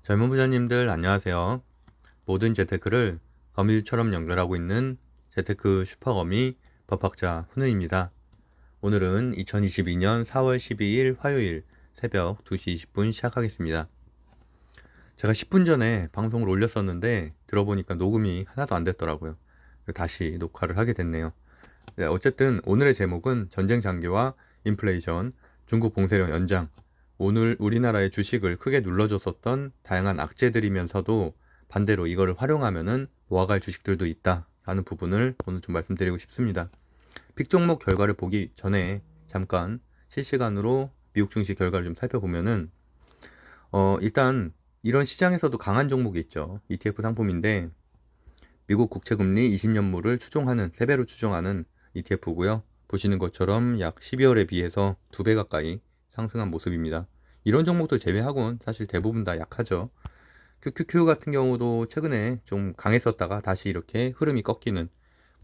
젊은 부자님들 안녕하세요. 모든 재테크를 거미줄처럼 연결하고 있는 재테크 슈퍼거미 법학자 훈우입니다. 오늘은 2022년 4월 12일 화요일 새벽 2시 20분 시작하겠습니다. 제가 10분 전에 방송을 올렸었는데 들어보니까 녹음이 하나도 안 됐더라고요. 다시 녹화를 하게 됐네요. 네, 어쨌든 오늘의 제목은 전쟁 장기와 인플레이션, 중국 봉쇄령 연장, 오늘 우리나라의 주식을 크게 눌러줬었던 다양한 악재들이면서도 반대로 이거를 활용하면은 모아갈 주식들도 있다라는 부분을 오늘 좀 말씀드리고 싶습니다. 픽 종목 결과를 보기 전에 잠깐 실시간으로 미국 증시 결과를 좀 살펴보면은 일단 이런 시장에서도 강한 종목이 있죠. ETF 상품인데 미국 국채금리 20년물을 추종하는 3배로 추종하는 ETF고요. 보시는 것처럼 약 12월에 비해서 2배 가까이 상승한 모습입니다. 이런 종목들 제외하고는 사실 대부분 다 약하죠. QQQ 같은 경우도 최근에 좀 강했었다가 다시 이렇게 흐름이 꺾이는,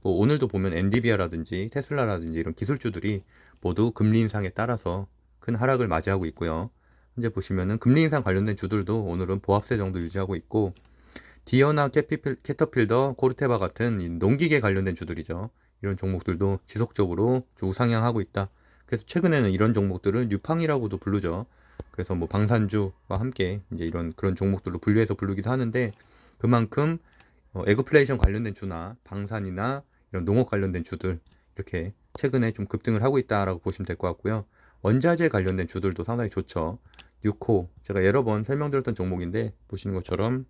뭐 오늘도 보면 엔비디아라든지 테슬라라든지 이런 기술주들이 모두 금리 인상에 따라서 큰 하락을 맞이하고 있고요. 현재 보시면은 금리 인상 관련된 주들도 오늘은 보합세 정도 유지하고 있고, 디어나 캐터필더, 코르테바 같은 이 농기계 관련된 주들이죠. 이런 종목들도 지속적으로 우상향하고 있다. 그래서 최근에는 이런 종목들을 뉴팡이라고도 부르죠. 그래서 뭐 방산주와 함께 이제 이런 그런 종목들로 분류해서 부르기도 하는데, 그만큼 에그플레이션 관련된 주나 방산이나 이런 농업 관련된 주들 이렇게 최근에 좀 급등을 하고 있다라고 보시면 될 것 같고요. 원자재 관련된 주들도 상당히 좋죠. 뉴코, 제가 여러 번 설명드렸던 종목인데 보시는 것처럼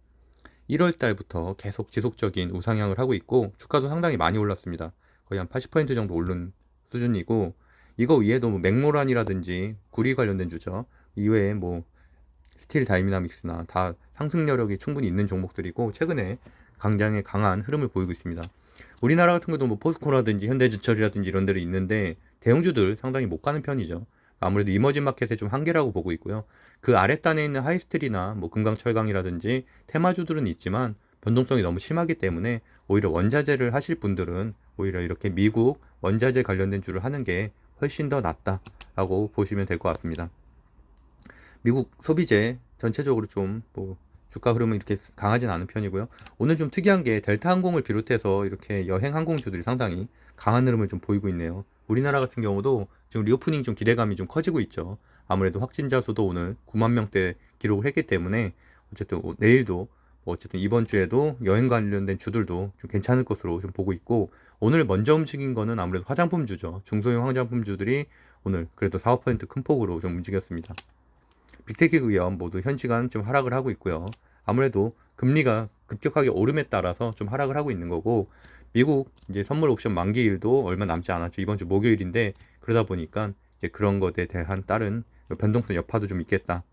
1월 달부터 계속 지속적인 우상향을 하고 있고 주가도 상당히 많이 올랐습니다. 거의 한 80% 정도 오른 수준이고, 이거 위에도 뭐 맥모란이라든지 구리 관련된 주죠. 이외에 뭐 스틸 다이나믹스나 다 상승 여력이 충분히 있는 종목들이고 최근에 굉장히 강한 흐름을 보이고 있습니다. 우리나라 같은 경우도 뭐 포스코라든지 현대제철이라든지 이런 데로 있는데 대형주들 상당히 못 가는 편이죠. 아무래도 이머징 마켓의 좀 한계라고 보고 있고요. 그 아랫단에 있는 하이스틸이나 뭐 금강철강이라든지 테마주들은 있지만 변동성이 너무 심하기 때문에 오히려 원자재를 하실 분들은 오히려 이렇게 미국 원자재 관련된 주를 하는 게 훨씬 더 낫다라고 보시면 될 것 같습니다. 미국 소비재 전체적으로 좀 뭐 주가 흐름은 이렇게 강하진 않은 편이고요. 오늘 좀 특이한 게 델타 항공을 비롯해서 이렇게 여행 항공주들이 상당히 강한 흐름을 좀 보이고 있네요. 우리나라 같은 경우도 지금 리오프닝 좀 기대감이 좀 커지고 있죠. 아무래도 확진자 수도 오늘 9만 명대 기록을 했기 때문에 어쨌든 내일도 뭐 어쨌든 이번 주에도 여행 관련된 주들도 좀 괜찮을 것으로 좀 보고 있고, 오늘 먼저 움직인 거는 아무래도 화장품주죠. 중소형 화장품주들이 오늘 그래도 4~5% 큰 폭으로 좀 움직였습니다. 빅테크 기업 모두 현 시간 좀 하락을 하고 있고요. 아무래도 금리가 급격하게 오름에 따라서 좀 하락을 하고 있는 거고, 미국 이제 선물 옵션 만기일도 얼마 남지 않았죠. 이번 주 목요일인데, 그러다 보니까 이제 그런 것에 대한 다른 변동성 여파도 좀 있겠다.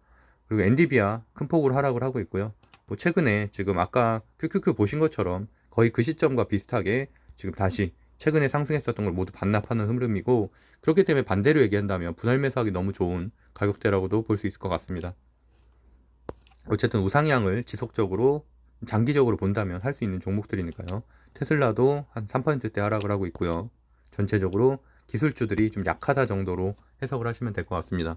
그리고 엔디비아 큰 폭으로 하락을 하고 있고요. 뭐 최근에 지금 아까 QQQ 보신 것처럼 거의 그 시점과 비슷하게 지금 다시 최근에 상승했었던 걸 모두 반납하는 흐름이고, 그렇기 때문에 반대로 얘기한다면 분할 매수하기 너무 좋은 가격대라고도 볼 수 있을 것 같습니다. 어쨌든 우상향을 지속적으로 장기적으로 본다면 할 수 있는 종목들이니까요. 테슬라도 한 3%대 하락을 하고 있고요. 전체적으로 기술주들이 좀 약하다 정도로 해석을 하시면 될 것 같습니다.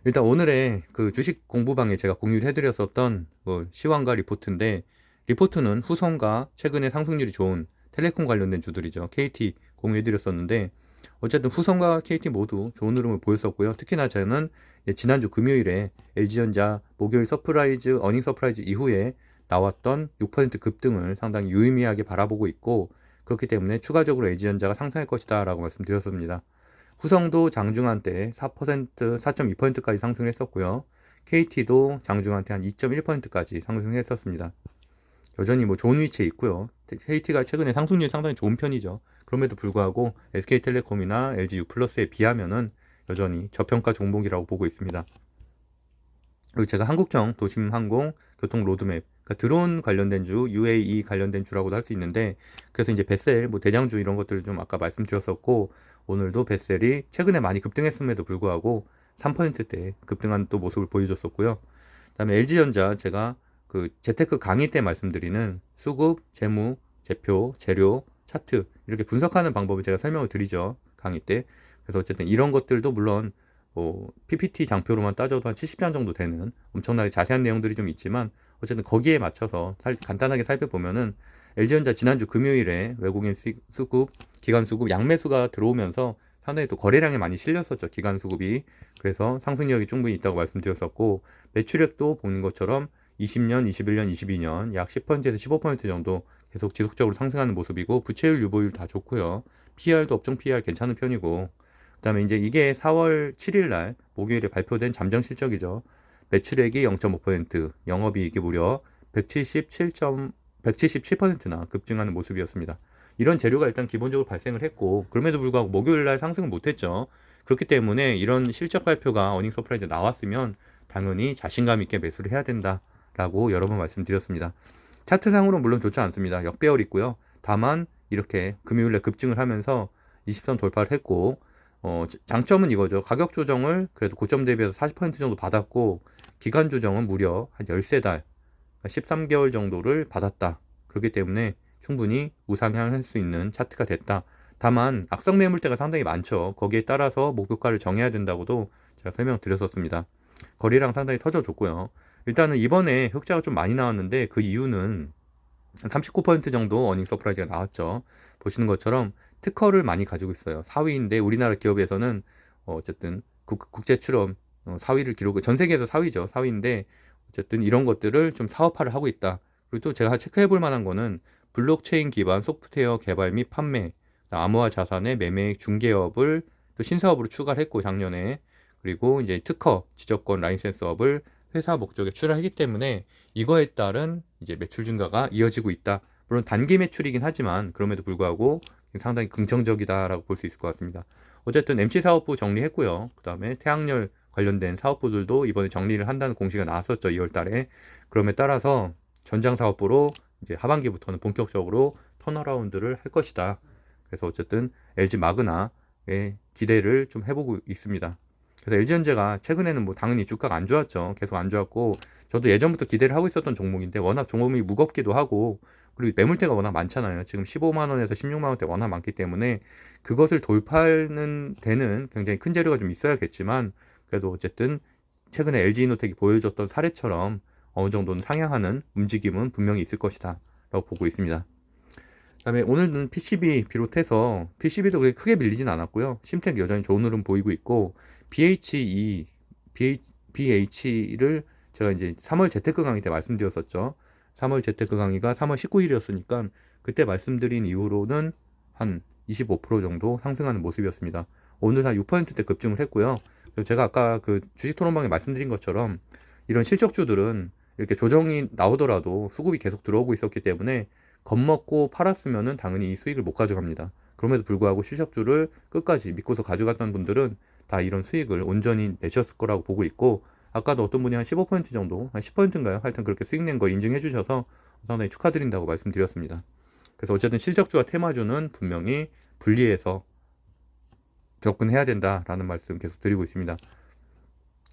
일단 오늘의 그 주식 공부방에 제가 공유를 해드렸었던 뭐 시황과 리포트인데, 리포트는 후성과 최근에 상승률이 좋은 텔레콤 관련된 주들이죠. KT 공유해드렸었는데, 어쨌든 후성과 KT 모두 좋은 흐름을 보였었고요. 특히나 저는 지난주 금요일에 LG전자 목요일 서프라이즈 어닝 서프라이즈 이후에 나왔던 6% 급등을 상당히 유의미하게 바라보고 있고, 그렇기 때문에 추가적으로 LG전자가 상승할 것이다 라고 말씀드렸습니다. 후성도 장중한 때 4%, 4.2%까지 상승을 했었고요. KT도 장중한 때 한 2.1%까지 상승했었습니다. 여전히 뭐 좋은 위치에 있고요. KT가 최근에 상승률이 상당히 좋은 편이죠. 그럼에도 불구하고 SK텔레콤이나 LG U+에 비하면은 여전히 저평가 종목이라고 보고 있습니다. 그리고 제가 한국형 도심항공 교통 로드맵, 그러니까 드론 관련된 주, UAE 관련된 주라고도 할 수 있는데, 그래서 이제 베셀, 뭐 대장주 이런 것들을 좀 아까 말씀드렸었고, 오늘도 베셀이 최근에 많이 급등했음에도 불구하고 3%대 급등한 또 모습을 보여줬었고요. 그다음에 LG전자, 제가 그 재테크 강의 때 말씀드리는 수급, 재무, 재표, 재료, 차트 이렇게 분석하는 방법을 제가 설명을 드리죠. 강의 때. 그래서 어쨌든 이런 것들도 물론 뭐 PPT 장표로만 따져도 한 70장 정도 되는 엄청나게 자세한 내용들이 좀 있지만 어쨌든 거기에 맞춰서 간단하게 살펴보면은 LG전자 지난주 금요일에 외국인 수급, 기관 수급 양매수가 들어오면서 상당히 또 거래량이 많이 실렸었죠. 기관 수급이. 그래서 상승력이 충분히 있다고 말씀드렸었고 매출액도 보는 것처럼 20년, 21년, 22년 약 10%에서 15% 정도 계속 지속적으로 상승하는 모습이고 부채율, 유보율 다 좋고요. PR도 업종 PR 괜찮은 편이고 그다음에 이제 이게 4월 7일 날 목요일에 발표된 잠정 실적이죠. 매출액이 0.5%, 영업이익이 무려 177%나 급증하는 모습이었습니다. 이런 재료가 일단 기본적으로 발생을 했고 그럼에도 불구하고 목요일 날 상승은 못했죠. 그렇기 때문에 이런 실적 발표가 어닝 서프라이즈 나왔으면 당연히 자신감 있게 매수를 해야 된다라고 여러 번 말씀드렸습니다. 차트상으로 물론 좋지 않습니다. 역배열 있고요. 다만 이렇게 금요일에 급증을 하면서 20선 돌파를 했고 장점은 이거죠. 가격 조정을 그래도 고점 대비해서 40% 정도 받았고 기간 조정은 무려 한 13달, 13개월 정도를 받았다. 그렇기 때문에 충분히 우상향할 수 있는 차트가 됐다. 다만 악성 매물대가 상당히 많죠. 거기에 따라서 목표가를 정해야 된다고도 제가 설명드렸었습니다. 거래량 상당히 터져줬고요. 일단은 이번에 흑자가 좀 많이 나왔는데 그 이유는 39% 정도 어닝 서프라이즈가 나왔죠. 보시는 것처럼 특허를 많이 가지고 있어요. 4위인데 우리나라 기업에서는 어쨌든 국제 출원 4위를 기록, 전 세계에서 4위죠. 4위인데 어쨌든 이런 것들을 좀 사업화를 하고 있다. 그리고 또 제가 체크해 볼 만한 거는 블록체인 기반 소프트웨어 개발 및 판매, 암호화 자산의 매매 중개업을 또 신사업으로 추가를 했고 작년에 그리고 이제 특허 지적권 라이센스업을 회사 목적에 출하하기 때문에 이거에 따른 이제 매출 증가가 이어지고 있다. 물론 단기 매출이긴 하지만 그럼에도 불구하고 상당히 긍정적이다라고 볼 수 있을 것 같습니다. 어쨌든 MC 사업부 정리했고요. 그 다음에 태양열 관련된 사업부들도 이번에 정리를 한다는 공시가 나왔었죠. 2월 달에. 그럼에 따라서 전장 사업부로 이제 하반기부터는 본격적으로 턴어라운드를 할 것이다. 그래서 어쨌든 LG 마그나의 기대를 좀 해보고 있습니다. 그래서 LG전자가 최근에는 뭐 당연히 주가가 안 좋았죠. 계속 안 좋았고 저도 예전부터 기대를 하고 있었던 종목인데 워낙 종목이 무겁기도 하고 그리고 매물대가 워낙 많잖아요. 지금 15만 원에서 16만 원대 워낙 많기 때문에 그것을 돌파하는 데는 굉장히 큰 재료가 좀 있어야겠지만 그래도 어쨌든 최근에 LG이노텍이 보여줬던 사례처럼 어느 정도는 상향하는 움직임은 분명히 있을 것이다 라고 보고 있습니다. 그다음에 오늘은 PCB 비롯해서 PCB도 그렇게 크게 밀리진 않았고요. 심텍 여전히 좋은 흐름 보이고 있고 BH를 제가 이제 3월 재테크 강의 때 말씀드렸었죠. 3월 재테크 강의가 3월 19일이었으니까 그때 말씀드린 이후로는 한 25% 정도 상승하는 모습이었습니다. 오늘 한 6%대 급증을 했고요. 그래서 제가 아까 그 주식 토론방에 말씀드린 것처럼 이런 실적주들은 이렇게 조정이 나오더라도 수급이 계속 들어오고 있었기 때문에 겁먹고 팔았으면은 당연히 이 수익을 못 가져갑니다. 그럼에도 불구하고 실적주를 끝까지 믿고서 가져갔던 분들은 다 이런 수익을 온전히 내셨을 거라고 보고 있고 아까도 어떤 분이 한 15% 정도, 한 10%인가요? 하여튼 그렇게 수익 낸 거 인증해 주셔서 상당히 축하드린다고 말씀드렸습니다. 그래서 어쨌든 실적주와 테마주는 분명히 분리해서 접근해야 된다라는 말씀 계속 드리고 있습니다.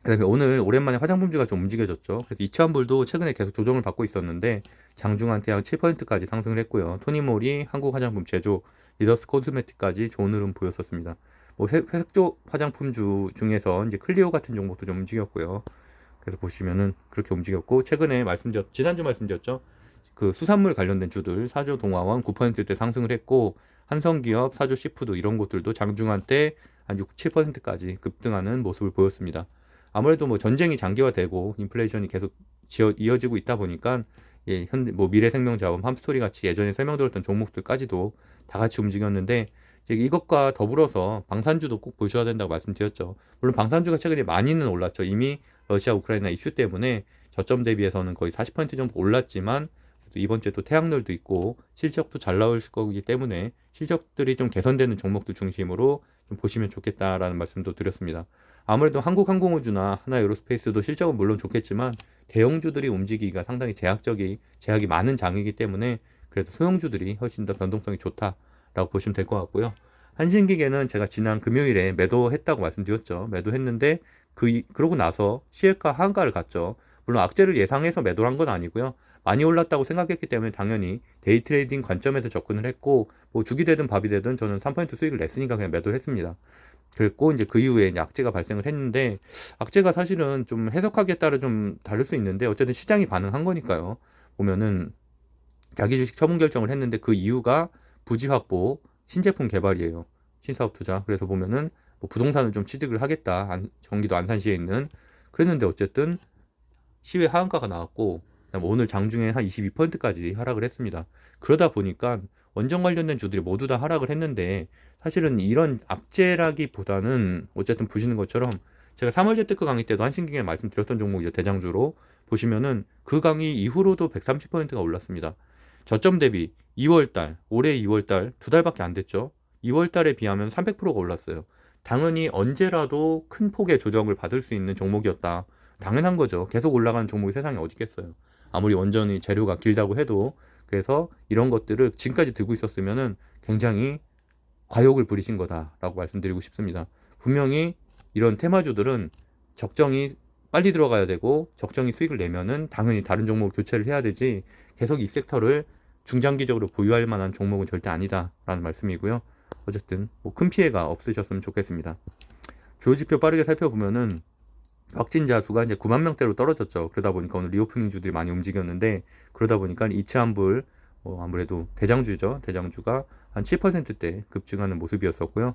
그다음에 오늘 오랜만에 화장품주가 좀 움직여졌죠. 그래서 이차원불도 최근에 계속 조정을 받고 있었는데 장중한테 약 7%까지 상승을 했고요. 토니모리, 한국화장품 제조, 리더스 코스메틱까지 좋은 흐름 보였었습니다. 뭐 색조 화장품주 중에서 이제 클리오 같은 종목도 좀 움직였고요. 그래서 보시면은 그렇게 움직였고 최근에 지난주 말씀드렸죠. 그 수산물 관련된 주들 사조 동화원 9%대 상승을 했고 한성기업, 사조 시푸드 이런 것들도 장중한때 한 6, 7%까지 급등하는 모습을 보였습니다. 아무래도 뭐 전쟁이 장기화되고 인플레이션이 계속 이어지고 있다 보니까 예, 뭐 미래생명자원, 함스토리 같이 예전에 설명드렸던 종목들까지도 다 같이 움직였는데 이것과 더불어서 방산주도 꼭 보셔야 된다고 말씀드렸죠. 물론 방산주가 최근에 많이는 올랐죠. 이미 러시아 우크라이나 이슈 때문에 저점 대비해서는 거의 40% 정도 올랐지만 이번 주에 또 태양열도 있고 실적도 잘 나올 거기 때문에 실적들이 좀 개선되는 종목들 중심으로 좀 보시면 좋겠다라는 말씀도 드렸습니다. 아무래도 한국항공우주나 하나에어로스페이스도 실적은 물론 좋겠지만 대형주들이 움직이기가 상당히 제약이 많은 장이기 때문에 그래도 소형주들이 훨씬 더 변동성이 좋다라고 보시면 될 것 같고요. 한신기계는 제가 지난 금요일에 매도했다고 말씀드렸죠. 매도했는데 그러고 나서 시혜가 하한가를 갔죠. 물론 악재를 예상해서 매도한 건 아니고요. 많이 올랐다고 생각했기 때문에 당연히 데이 트레이딩 관점에서 접근을 했고 뭐 죽이 되든 밥이 되든 저는 3% 수익을 냈으니까 그냥 매도를 했습니다. 그랬고 이제 그 이후에 이제 악재가 발생을 했는데, 악재가 사실은 좀 해석하기에 따라 좀 다를 수 있는데 어쨌든 시장이 반응한 거니까요. 보면은 자기 주식 처분 결정을 했는데 그 이유가 부지 확보, 신제품 개발이에요. 신사업 투자. 그래서 보면은 뭐 부동산을 좀 취득을 하겠다. 경기도 안산시에 있는. 그랬는데 어쨌든 시외 하한가가 나왔고, 그다음에 오늘 장중에 한 22%까지 하락을 했습니다. 그러다 보니까 원전 관련된 주들이 모두 다 하락을 했는데, 사실은 이런 악재라기보다는 어쨌든 보시는 것처럼 제가 3월 재테크 강의 때도 한신기에 말씀드렸던 종목이죠. 대장주로 보시면은 그 강의 이후로도 130%가 올랐습니다. 저점 대비 2월달, 올해 2월달 2달밖에 안 됐죠. 2월달에 비하면 300%가 올랐어요. 당연히 언제라도 큰 폭의 조정을 받을 수 있는 종목이었다. 당연한 거죠. 계속 올라가는 종목이 세상에 어디 있겠어요. 아무리 원전이 재료가 길다고 해도. 그래서 이런 것들을 지금까지 들고 있었으면은 굉장히 과욕을 부리신 거다라고 말씀드리고 싶습니다. 분명히 이런 테마주들은 적정이 빨리 들어가야 되고 적정히 수익을 내면은 당연히 다른 종목을 교체를 해야 되지, 계속 이 섹터를 중장기적으로 보유할 만한 종목은 절대 아니다라는 말씀이고요. 어쨌든 뭐 큰 피해가 없으셨으면 좋겠습니다. 주요 지표 빠르게 살펴보면은 확진자 수가 이제 9만 명대로 떨어졌죠. 그러다 보니까 오늘 리오프닝 주들이 많이 움직였는데, 그러다 보니까 이치환불 아무래도 대장주죠. 대장주가 한 7%대 급증하는 모습이었었고요.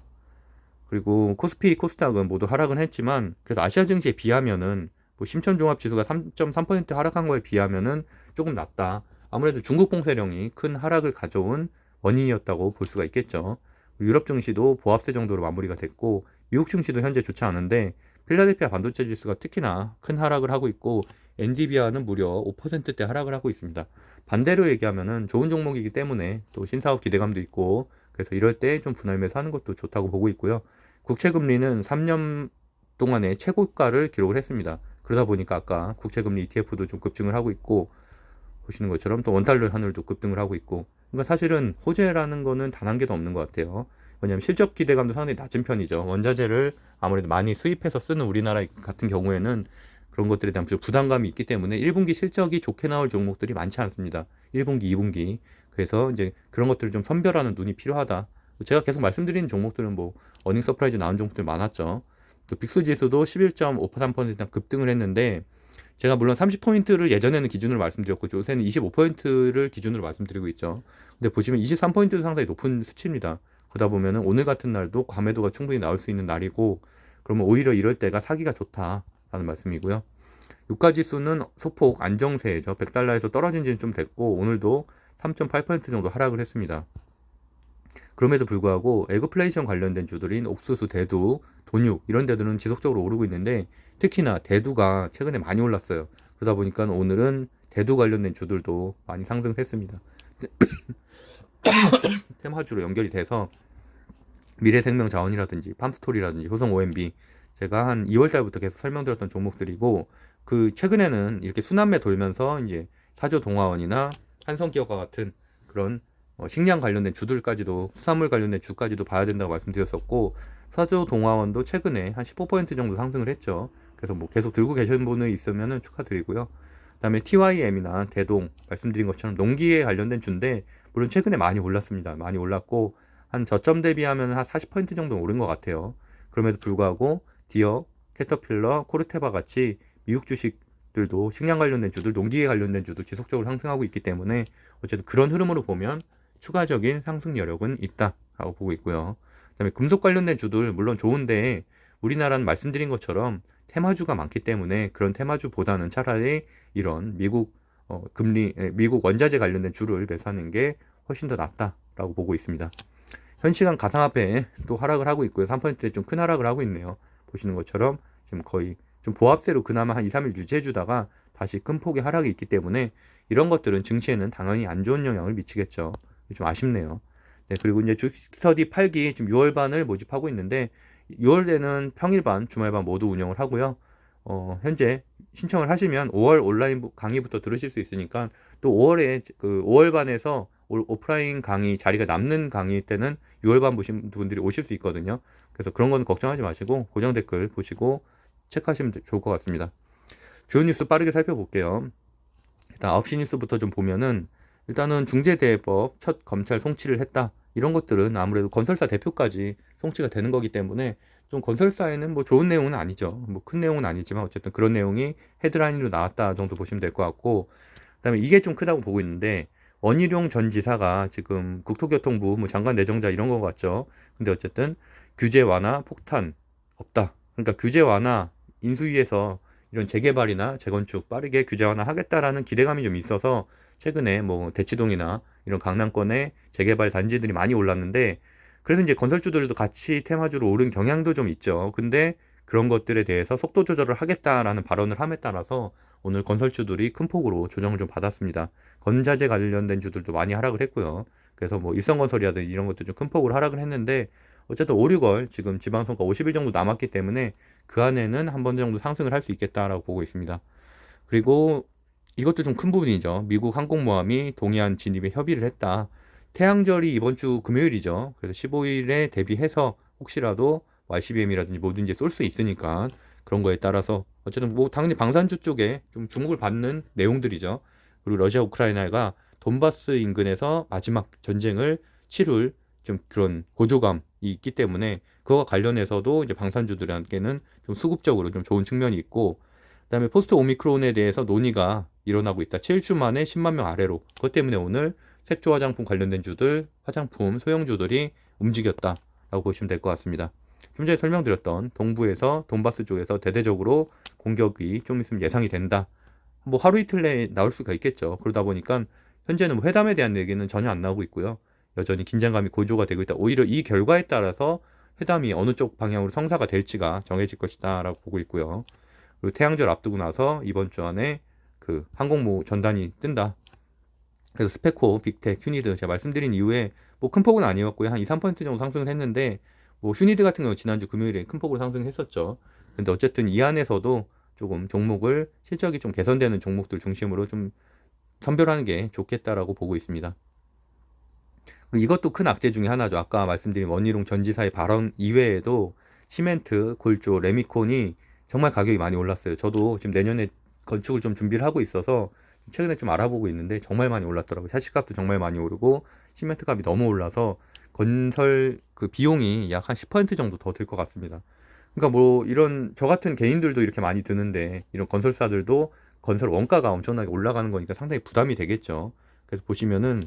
그리고 코스피, 코스닥은 모두 하락은 했지만, 그래서 아시아 증시에 비하면은 뭐 심천종합지수가 3.3% 하락한 거에 비하면은 조금 낮다. 아무래도 중국 봉쇄령이 큰 하락을 가져온 원인이었다고 볼 수가 있겠죠. 유럽 증시도 보합세 정도로 마무리가 됐고, 미국 증시도 현재 좋지 않은데 필라델피아 반도체 지수가 특히나 큰 하락을 하고 있고, 엔디비아는 무려 5%대 하락을 하고 있습니다. 반대로 얘기하면은 좋은 종목이기 때문에 또 신사업 기대감도 있고, 그래서 이럴 때 좀 분할 매수하는 것도 좋다고 보고 있고요. 국채금리는 3년 동안의 최고가를 기록을 했습니다. 그러다 보니까 아까 국채금리 ETF도 좀 급증을 하고 있고, 보시는 것처럼 또 원달러 환율도 급등을 하고 있고, 그러니까 사실은 호재라는 거는 단 한 개도 없는 것 같아요. 왜냐하면 실적 기대감도 상당히 낮은 편이죠. 원자재를 아무래도 많이 수입해서 쓰는 우리나라 같은 경우에는 그런 것들에 대한 부담감이 있기 때문에 1분기 실적이 좋게 나올 종목들이 많지 않습니다. 1분기, 2분기. 그래서 이제 그런 것들을 좀 선별하는 눈이 필요하다. 제가 계속 말씀드리는 종목들은 뭐 어닝 서프라이즈 나온 종목들 많았죠. 빅스 지수도 11.53% 급등을 했는데, 제가 물론 30포인트를 예전에는 기준으로 말씀드렸고 요새는 25포인트를 기준으로 말씀드리고 있죠. 근데 보시면 23포인트도 상당히 높은 수치입니다. 그러다 보면은 오늘 같은 날도 과매도가 충분히 나올 수 있는 날이고, 그러면 오히려 이럴 때가 사기가 좋다라는 말씀이고요. 유가지수는 소폭 안정세죠. 100달러에서 떨어진 지는 좀 됐고 오늘도 3.8% 정도 하락을 했습니다. 그럼에도 불구하고 에그플레이션 관련된 주들인 옥수수, 대두, 돈육 이런 데들은 지속적으로 오르고 있는데, 특히나 대두가 최근에 많이 올랐어요. 그러다 보니까 오늘은 대두 관련된 주들도 많이 상승했습니다. 테마주로 연결이 돼서 미래생명자원이라든지 팜스토리라든지 효성 OMB, 제가 한 2월 달부터 계속 설명드렸던 종목들이고, 그 최근에는 이렇게 순환매 돌면서 이제 사조동화원이나 한성기업과 같은 그런 식량 관련된 주들까지도, 수산물 관련된 주까지도 봐야 된다고 말씀드렸었고, 사조동화원도 최근에 한 15% 정도 상승을 했죠. 그래서 뭐 계속 들고 계신 분이 있으면 축하드리고요. 그다음에 TYM이나 대동 말씀드린 것처럼 농기에 관련된 주인데, 물론 최근에 많이 올랐습니다. 많이 올랐고 한 저점 대비하면 한 40% 정도 오른 것 같아요. 그럼에도 불구하고 디어, 캐터필러, 코르테바 같이 미국 주식들도 식량 관련된 주들, 농기계 관련된 주도 지속적으로 상승하고 있기 때문에 어쨌든 그런 흐름으로 보면 추가적인 상승 여력은 있다라고 보고 있고요. 그다음에 금속 관련된 주들 물론 좋은데, 우리나라는 말씀드린 것처럼 테마주가 많기 때문에 그런 테마주보다는 차라리 이런 미국 미국 원자재 관련된 주를 매수하는 게 훨씬 더 낫다라고 보고 있습니다. 현 시간 가상화폐 또 하락을 하고 있고요. 3%대 좀 큰 하락을 하고 있네요. 보시는 것처럼 지금 거의 좀 보합세로 그나마 한 2, 3일 유지해주다가 다시 큰 폭의 하락이 있기 때문에 이런 것들은 증시에는 당연히 안 좋은 영향을 미치겠죠. 좀 아쉽네요. 네, 그리고 이제 주식 스터디 8기 지금 6월 반을 모집하고 있는데, 6월에는 평일반, 주말반 모두 운영을 하고요. 현재 신청을 하시면 5월 온라인 강의부터 들으실 수 있으니까, 또 5월에 그 5월반에서 오프라인 강의 자리가 남는 강의 때는 6월반 보신 분들이 오실 수 있거든요. 그래서 그런 건 걱정하지 마시고 고정 댓글 보시고 체크하시면 좋을 것 같습니다. 주요 뉴스 빠르게 살펴볼게요. 일단 9시 뉴스부터 좀 보면은, 일단은 중재대법 첫 검찰 송치를 했다. 이런 것들은 아무래도 건설사 대표까지 송치가 되는 거기 때문에 좀 건설사에는 뭐 좋은 내용은 아니죠. 뭐 큰 내용은 아니지만 어쨌든 그런 내용이 헤드라인으로 나왔다 정도 보시면 될 것 같고, 그다음에 이게 좀 크다고 보고 있는데, 원희룡 전 지사가 지금 국토교통부 뭐 장관 내정자 이런 거 같죠. 근데 어쨌든 규제 완화 폭탄 없다. 그러니까 규제 완화 인수위에서 이런 재개발이나 재건축 빠르게 규제 완화하겠다라는 기대감이 좀 있어서 최근에 뭐 대치동이나 이런 강남권의 재개발 단지들이 많이 올랐는데, 그래서 이제 건설주들도 같이 테마주로 오른 경향도 좀 있죠. 근데 그런 것들에 대해서 속도 조절을 하겠다라는 발언을 함에 따라서 오늘 건설주들이 큰 폭으로 조정을 좀 받았습니다. 건자재 관련된 주들도 많이 하락을 했고요. 그래서 뭐 일성건설이라든지 이런 것도 좀 큰 폭으로 하락을 했는데, 어쨌든 5, 6월 지금 지방선거 50일 정도 남았기 때문에 그 안에는 한 번 정도 상승을 할 수 있겠다라고 보고 있습니다. 그리고 이것도 좀 큰 부분이죠. 미국 항공모함이 동해안 진입에 협의를 했다. 태양절이 이번 주 금요일이죠. 그래서 15일에 대비해서 혹시라도 YCBM이라든지 뭐든지 쏠 수 있으니까 그런 거에 따라서 어쨌든 뭐 당연히 방산주 쪽에 좀 주목을 받는 내용들이죠. 그리고 러시아 우크라이나가 돈바스 인근에서 마지막 전쟁을 치룰 좀 그런 고조감이 있기 때문에 그거와 관련해서도 이제 방산주들에게는 좀 수급적으로 좀 좋은 측면이 있고, 그다음에 포스트 오미크론에 대해서 논의가 일어나고 있다. 7주 만에 10만 명 아래로. 그것 때문에 오늘 색조 화장품 관련된 주들, 화장품 소형주들이 움직였다라고 보시면 될 것 같습니다. 좀 전에 설명드렸던 동부에서 돈바스 쪽에서 대대적으로 공격이 좀 있으면 예상이 된다. 뭐 하루 이틀 내에 나올 수가 있겠죠. 그러다 보니까 현재는 뭐 회담에 대한 얘기는 전혀 안 나오고 있고요. 여전히 긴장감이 고조가 되고 있다. 오히려 이 결과에 따라서 회담이 어느 쪽 방향으로 성사가 될지가 정해질 것이다라고 보고 있고요. 그리고 태양절 앞두고 나서 이번 주 안에 그 항공모 전단이 뜬다. 그래서 스페코, 빅텍, 휴니드 제가 말씀드린 이후에 뭐 큰 폭은 아니었고요. 한 2, 3% 정도 상승을 했는데, 뭐 휴니드 같은 경우 지난주 금요일에 큰 폭으로 상승했었죠. 근데 어쨌든 이 안에서도 조금 종목을 실적이 좀 개선되는 종목들 중심으로 좀 선별하는 게 좋겠다라고 보고 있습니다. 그리고 이것도 큰 악재 중에 하나죠. 아까 말씀드린 원희룡 전 지사의 발언 이외에도 시멘트, 골조, 레미콘이 정말 가격이 많이 올랐어요. 저도 지금 내년에 건축을 좀 준비를 하고 있어서 최근에 좀 알아보고 있는데 정말 많이 올랐더라고요. 샤시값도 정말 많이 오르고 시멘트 값이 너무 올라서 건설 그 비용이 약 한 10% 정도 더 들 것 같습니다. 그러니까 뭐 이런 저 같은 개인들도 이렇게 많이 드는데 이런 건설사들도 건설 원가가 엄청나게 올라가는 거니까 상당히 부담이 되겠죠. 그래서 보시면은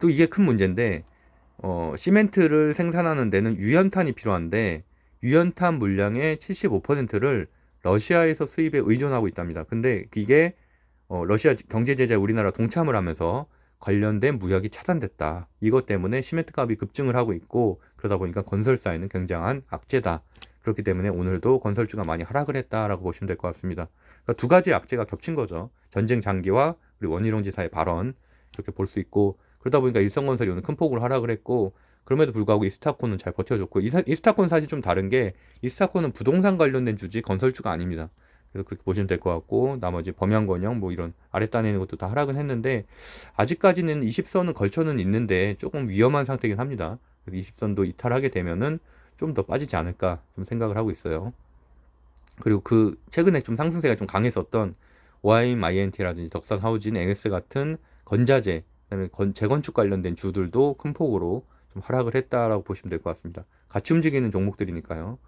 또 이게 큰 문제인데, 시멘트를 생산하는 데는 유연탄이 필요한데 유연탄 물량의 75%를 러시아에서 수입에 의존하고 있답니다. 근데 이게 러시아 경제 제재에 우리나라 동참을 하면서 관련된 무역이 차단됐다. 이것 때문에 시멘트 값이 급증을 하고 있고, 그러다 보니까 건설사에는 굉장한 악재다. 그렇기 때문에 오늘도 건설주가 많이 하락을 했다라고 보시면 될 것 같습니다. 그러니까 두 가지 악재가 겹친 거죠. 전쟁 장기화 그리고 원희룡 지사의 발언, 이렇게 볼 수 있고, 그러다 보니까 일성건설이 오늘 큰 폭으로 하락을 했고, 그럼에도 불구하고 이스타코는 잘 버텨줬고, 이스타코는 사실 좀 다른 게 이스타코는 부동산 관련된 주지 건설주가 아닙니다. 그래서 그렇게 보시면 될 것 같고, 나머지 범양건영 뭐 이런 아랫단에 있는 것도 다 하락은 했는데 아직까지는 20선은 걸쳐는 있는데 조금 위험한 상태이긴 합니다. 그래서 20선도 이탈하게 되면은 좀 더 빠지지 않을까 좀 생각을 하고 있어요. 그리고 그 최근에 좀 상승세가 좀 강했었던 OIM, INT라든지 덕산 하우진, NS 같은 건자재, 그다음에 재건축 관련된 주들도 큰 폭으로 좀 하락을 했다라고 보시면 될 것 같습니다. 같이 움직이는 종목들이니까요.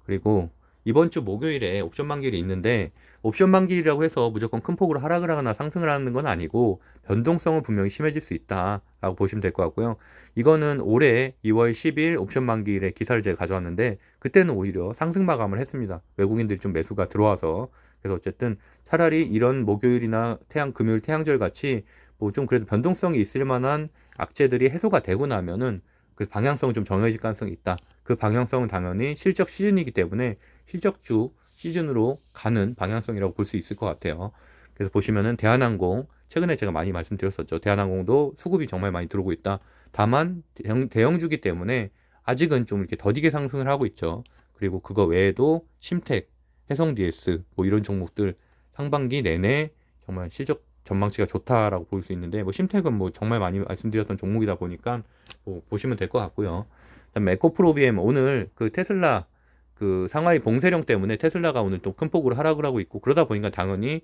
그리고 이번 주 목요일에 옵션 만기일이 있는데, 옵션 만기일이라고 해서 무조건 큰 폭으로 하락을 하거나 상승을 하는 건 아니고 변동성은 분명히 심해질 수 있다라고 보시면 될 것 같고요. 이거는 올해 2월 10일 옵션 만기일에 기사를 제가 가져왔는데 그때는 오히려 상승 마감을 했습니다. 외국인들이 좀 매수가 들어와서. 그래서 어쨌든 차라리 이런 목요일이나 금요일 태양절 같이 뭐 좀 그래도 변동성이 있을 만한 악재들이 해소가 되고 나면은 그 방향성은 좀 정해질 가능성이 있다. 그 방향성은 당연히 실적 시즌이기 때문에 실적주 시즌으로 가는 방향성이라고 볼 수 있을 것 같아요. 그래서 보시면은 대한항공, 최근에 제가 많이 말씀드렸었죠. 대한항공도 수급이 정말 많이 들어오고 있다. 다만 대형주기 때문에 아직은 좀 이렇게 더디게 상승을 하고 있죠. 그리고 그거 외에도 심택, 해성 DS 뭐 이런 종목들 상반기 내내 정말 실적 전망치가 좋다라고 볼 수 있는데, 뭐 심택은 뭐 정말 많이 말씀드렸던 종목이다 보니까 뭐 보시면 될 것 같고요. 그다음에 에코프로비엠 오늘 그 테슬라 그 상하이 봉쇄령 때문에 테슬라가 오늘 또 큰 폭으로 하락을 하고 있고, 그러다 보니까 당연히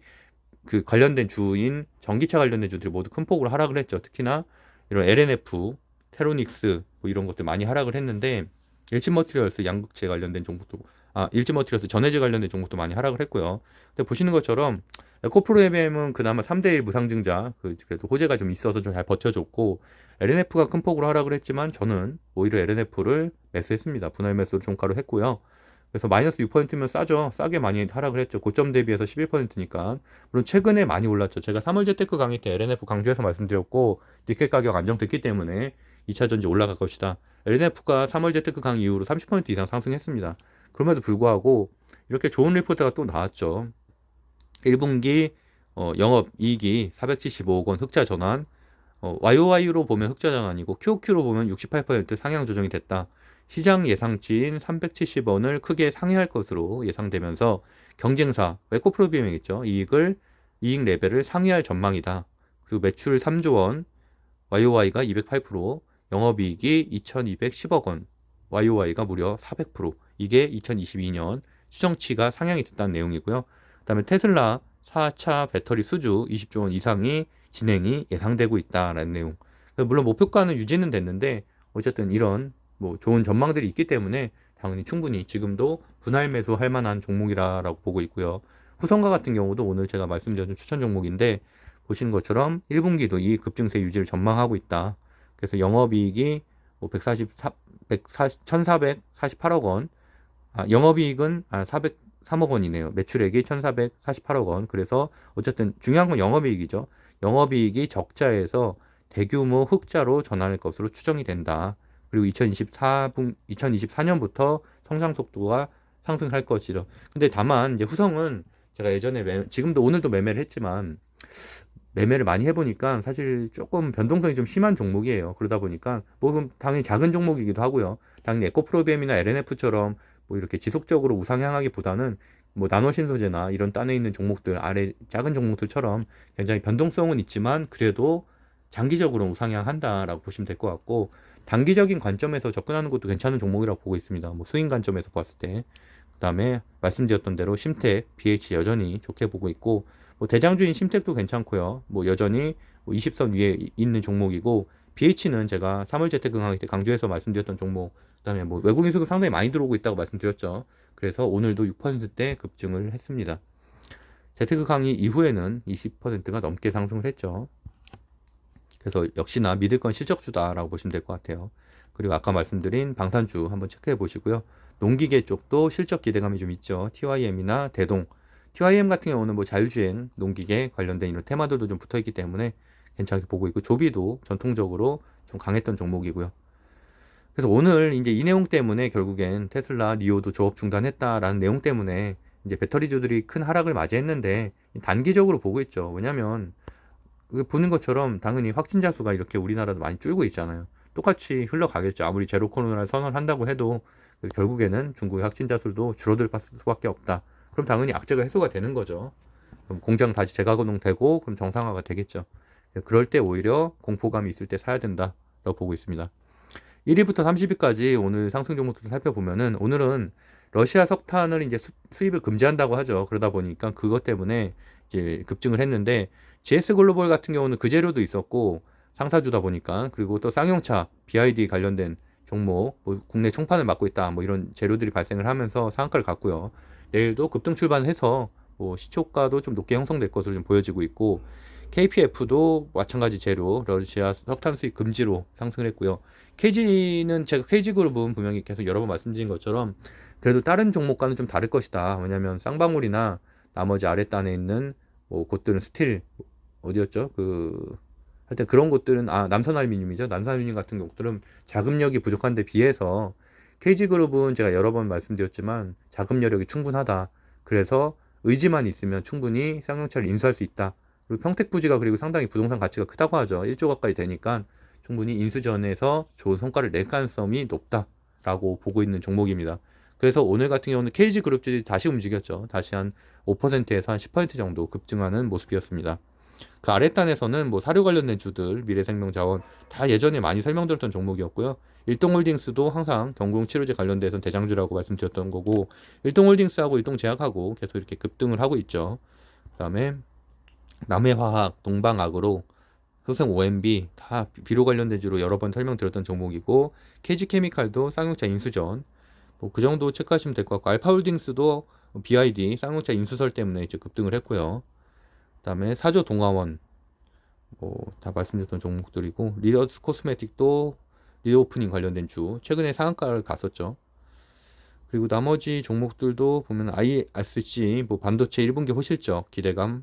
그 관련된 주인 전기차 관련된 주들이 모두 큰 폭으로 하락을 했죠. 특히나 이런 LNF, 테로닉스 뭐 이런 것들 많이 하락을 했는데, 일진머티리얼스 양극재 관련된 종목도 일진머티리얼스 전해질 관련된 종목도 많이 하락을 했고요. 근데 보시는 것처럼 에코프로엠은 그나마 3대1 무상증자 그래도 호재가 좀 있어서 좀 잘 버텨줬고 LNF가 큰 폭으로 하락을 했지만 저는 오히려 LNF를 매수했습니다. 분할 매수를 종가로 했고요. 그래서 마이너스 6%면 싸죠. 싸게 많이 하락을 했죠. 고점 대비해서 11%니까. 물론 최근에 많이 올랐죠. 제가 3월 재테크 강의 때 LNF 강조해서 말씀드렸고 니켈 가격 안정됐기 때문에 2차 전지 올라갈 것이다. LNF가 3월 재테크 강의 이후로 30% 이상 상승했습니다. 그럼에도 불구하고 이렇게 좋은 리포트가 또 나왔죠. 1분기 영업이익이 475억 원 흑자 전환, YOY로 보면 흑자 전환이고 QOQ로 보면 68% 상향 조정이 됐다. 시장 예상치인 370원을 크게 상회할 것으로 예상되면서 경쟁사 에코프로비엠이겠죠. 이익 레벨을 상회할 전망이다. 그리고 매출 3조 원, YOY가 208%, 영업이익이 2210억 원, YOY가 무려 400%. 이게 2022년 추정치가 상향이 됐다는 내용이고요. 그다음에 테슬라 4차 배터리 수주 20조 원 이상이 진행이 예상되고 있다라는 내용. 물론 목표가는 유지는 됐는데 어쨌든 이런 뭐 좋은 전망들이 있기 때문에 당연히 충분히 지금도 분할 매수할 만한 종목이라고 보고 있고요. 후성과 같은 경우도 오늘 제가 말씀드린 추천 종목인데 보시는 것처럼 1분기도 이 급증세 유지를 전망하고 있다. 그래서 영업이익이 뭐 1,448억 원, 영업이익은 403억 원이네요. 매출액이 1,448억 원. 그래서 어쨌든 중요한 건 영업이익이죠. 영업이익이 적자에서 대규모 흑자로 전환할 것으로 추정이 된다. 그리고 2024년부터 성장 속도가 상승할 것이죠. 근데 다만 이제 후성은 제가 예전에 지금도 오늘도 매매를 했지만 매매를 많이 해보니까 사실 조금 변동성이 좀 심한 종목이에요. 그러다 보니까 뭐 당연히 작은 종목이기도 하고요. 당연히 에코프로비엠이나 LNF처럼 뭐 이렇게 지속적으로 우상향하기보다는 뭐 나노신소재나 이런 딴에 있는 종목들 아래 작은 종목들처럼 굉장히 변동성은 있지만 그래도 장기적으로 우상향한다라고 보시면 될 것 같고 단기적인 관점에서 접근하는 것도 괜찮은 종목이라고 보고 있습니다. 뭐 수익 관점에서 봤을 때 그다음에 말씀드렸던 대로 심텍, BH 여전히 좋게 보고 있고 뭐 대장주인 심텍도 괜찮고요. 뭐 여전히 뭐 20선 위에 있는 종목이고 BH는 제가 3월 재테크 강의 때 강조해서 말씀드렸던 종목 그다음에 뭐 외국인 수급 상당히 많이 들어오고 있다고 말씀드렸죠. 그래서 오늘도 6%대 급증을 했습니다. 재테크 강의 이후에는 20%가 넘게 상승을 했죠. 그래서 역시나 믿을 건 실적주다라고 보시면 될 것 같아요. 그리고 아까 말씀드린 방산주 한번 체크해 보시고요. 농기계 쪽도 실적 기대감이 좀 있죠. TYM이나 대동. TYM 같은 경우는 뭐 자율주행, 농기계 관련된 이런 테마들도 좀 붙어 있기 때문에 괜찮게 보고 있고 조비도 전통적으로 좀 강했던 종목이고요. 그래서 오늘 이제 이 내용 때문에 결국엔 테슬라, 니오도 조업 중단했다라는 내용 때문에 이제 배터리주들이 큰 하락을 맞이했는데 단기적으로 보고 있죠. 왜냐면 보는 것처럼 당연히 확진자 수가 이렇게 우리나라도 많이 줄고 있잖아요. 똑같이 흘러가겠죠. 아무리 제로 코로나를 선언한다고 해도 결국에는 중국의 확진자 수도 줄어들 수밖에 없다. 그럼 당연히 악재가 해소가 되는 거죠. 그럼 공장 다시 재가동되고 그럼 정상화가 되겠죠. 그럴 때 오히려 공포감이 있을 때 사야 된다라고 보고 있습니다. 1위부터 30위까지 오늘 상승 종목들 살펴보면은 오늘은 러시아 석탄을 이제 수입을 금지한다고 하죠. 그러다 보니까 그것 때문에 이제 급증을 했는데 GS글로벌 같은 경우는 그 재료도 있었고 상사주다 보니까 그리고 또 쌍용차 BID 관련된 종목 뭐 국내 총판을 맡고 있다 뭐 이런 재료들이 발생을 하면서 상한가를 갔고요. 내일도 급등 출발해서 뭐 시초가도 좀 높게 형성될 것으로 좀 보여지고 있고 KPF도 마찬가지 재료 러시아 석탄 수입 금지로 상승을 했고요. KG는 제가 KG그룹은 분명히 계속 여러 번 말씀드린 것처럼 그래도 다른 종목과는 좀 다를 것이다. 왜냐하면 쌍방울이나 나머지 아랫단에 있는 뭐 곳들은 스틸 어디였죠? 하여튼 그런 곳들은 남선알루미늄이죠. 남선알루미늄 같은 곳들은 자금력이 부족한 데 비해서 KG그룹은 제가 여러 번 말씀드렸지만 자금여력이 충분하다. 그래서 의지만 있으면 충분히 쌍용차를 인수할 수 있다. 그리고 평택부지가 그리고 상당히 부동산 가치가 크다고 하죠. 1조 가까이 되니까 충분히 인수전에서 좋은 성과를 낼 가능성이 높다라고 보고 있는 종목입니다. 그래서 오늘 같은 경우는 KG그룹주들이 다시 움직였죠. 다시 한 5%에서 한 10% 정도 급증하는 모습이었습니다. 그 아랫단에서는 뭐 사료 관련된 주들, 미래생명자원 다 예전에 많이 설명드렸던 종목이었고요. 일동홀딩스도 항상 전공치료제 관련돼서 대장주라고 말씀드렸던 거고 일동홀딩스하고 일동제약하고 계속 이렇게 급등을 하고 있죠. 그다음에 남해화학, 동방아그로 효성 OMB 다 비료 관련된 주로 여러 번 설명드렸던 종목이고, KG케미칼도 쌍용차 인수전 뭐 그 정도 체크하시면 될 것 같고, 알파홀딩스도 BID 쌍용차 인수설 때문에 이제 급등을 했고요. 그다음에 사조 동아원 뭐 다 말씀드렸던 종목들이고, 리더스 코스메틱도 리오프닝 관련된 주 최근에 상한가를 갔었죠. 그리고 나머지 종목들도 보면 ISC 뭐 반도체 1분기 호실적 기대감,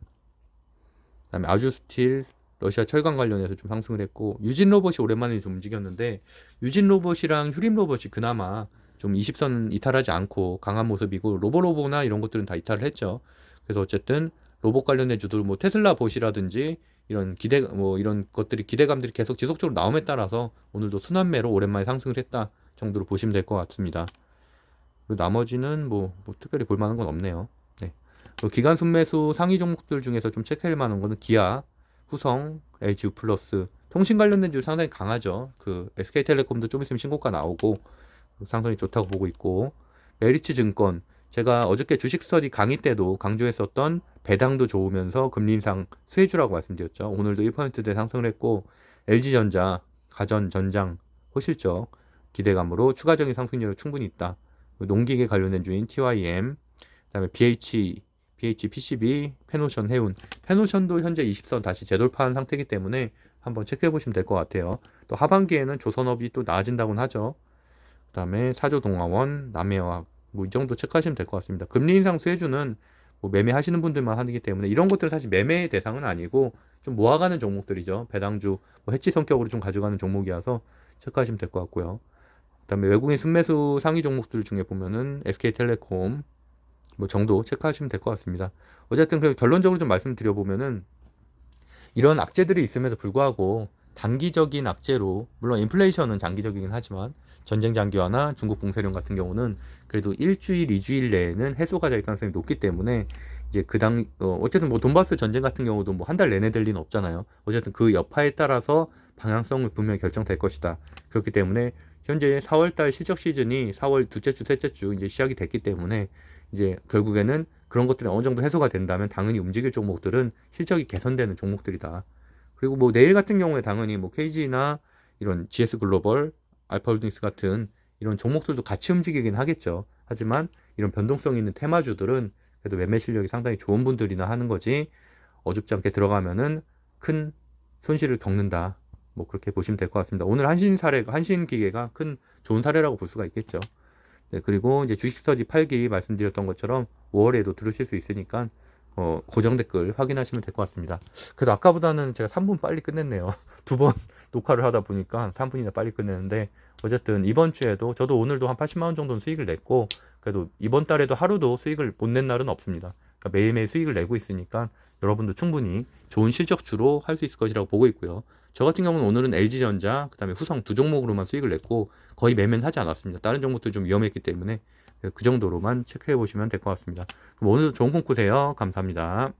그다음에 아주스틸 러시아 철강 관련해서 좀 상승을 했고, 유진 로봇이 오랜만에 좀 움직였는데, 유진 로봇이랑 휴림 로봇이 그나마 좀 20선 이탈하지 않고 강한 모습이고, 로보로보나 이런 것들은 다 이탈을 했죠. 그래서 어쨌든 로봇 관련된 주들 뭐 테슬라 봇이라든지 이런 이런 것들이 기대감들이 계속 지속적으로 나옴에 따라서 오늘도 순환매로 오랜만에 상승을 했다 정도로 보시면 될 것 같습니다. 그리고 나머지는 뭐 특별히 볼 만한 건 없네요. 네. 기간 순매수 상위 종목들 중에서 좀 체크할 만한 거는 기아, 후성, LG 플러스, 통신 관련된 주 상당히 강하죠. 그 SK텔레콤도 좀 있으면 신고가 나오고 상당히 좋다고 보고 있고, 메리츠 증권, 제가 어저께 주식 스터디 강의 때도 강조했었던 배당도 좋으면서 금리 인상 수혜주라고 말씀드렸죠. 오늘도 1%대 상승을 했고, LG전자, 가전, 전장, 호실적 기대감으로 추가적인 상승률이 충분히 있다. 농기계 관련된 주인 TYM, 그다음에 PCB, 페노션, 해운. 페노션도 현재 20선 다시 재돌파한 상태이기 때문에 한번 체크해 보시면 될 것 같아요. 또 하반기에는 조선업이 또 나아진다고는 하죠. 그다음에 사조동아원, 남해화학 뭐 이 정도 체크하시면 될 것 같습니다. 금리 인상 수혜주는 뭐 매매하시는 분들만 하기 때문에 이런 것들은 사실 매매의 대상은 아니고 좀 모아가는 종목들이죠. 배당주, 뭐 해치 성격으로 좀 가져가는 종목이어서 체크하시면 될 것 같고요. 그다음에 외국인 순매수 상위 종목들 중에 보면은 SK텔레콤 뭐 정도 체크하시면 될 것 같습니다. 어쨌든 그 결론적으로 좀 말씀드려 보면은 이런 악재들이 있음에도 불구하고 단기적인 악재로, 물론 인플레이션은 장기적이긴 하지만 전쟁 장기화나 중국 봉쇄령 같은 경우는 그래도 일주일, 2주일 내에는 해소가 될 가능성이 높기 때문에 이제 어쨌든 뭐 돈바스 전쟁 같은 경우도 뭐 한 달 내내 될 리는 없잖아요. 어쨌든 그 여파에 따라서 방향성을 분명히 결정될 것이다. 그렇기 때문에 현재 4월달 실적 시즌이 4월 둘째 주, 셋째 주 이제 시작이 됐기 때문에 이제 결국에는 그런 것들이 어느 정도 해소가 된다면 당연히 움직일 종목들은 실적이 개선되는 종목들이다. 그리고 뭐 내일 같은 경우에 당연히 뭐 KG나 이런 GS 글로벌, 알파홀딩스 같은 이런 종목들도 같이 움직이긴 하겠죠. 하지만 이런 변동성 있는 테마주들은 그래도 매매 실력이 상당히 좋은 분들이나 하는 거지, 어줍지 않게 들어가면은 큰 손실을 겪는다. 뭐 그렇게 보시면 될 것 같습니다. 오늘 한신기계가 큰 좋은 사례라고 볼 수가 있겠죠. 네, 그리고 이제 주식 스터디 8기 말씀드렸던 것처럼 5월에도 들으실 수 있으니까 고정 댓글 확인하시면 될 것 같습니다. 그래도 아까보다는 제가 3분 빨리 끝냈네요. 2번 녹화를 하다 보니까 3분이나 빨리 끝냈는데, 어쨌든 이번 주에도 저도 오늘도 한 80만 원 정도는 수익을 냈고, 그래도 이번 달에도 하루도 수익을 못 낸 날은 없습니다. 그러니까 매일매일 수익을 내고 있으니까 여러분도 충분히 좋은 실적주로 할 수 있을 것이라고 보고 있고요. 저 같은 경우는 오늘은 LG전자, 그 다음에 후성 두 종목으로만 수익을 냈고 거의 매매는 하지 않았습니다. 다른 종목들 좀 위험했기 때문에 그 정도로만 체크해 보시면 될 것 같습니다. 그럼 오늘도 좋은 꿈 꾸세요. 감사합니다.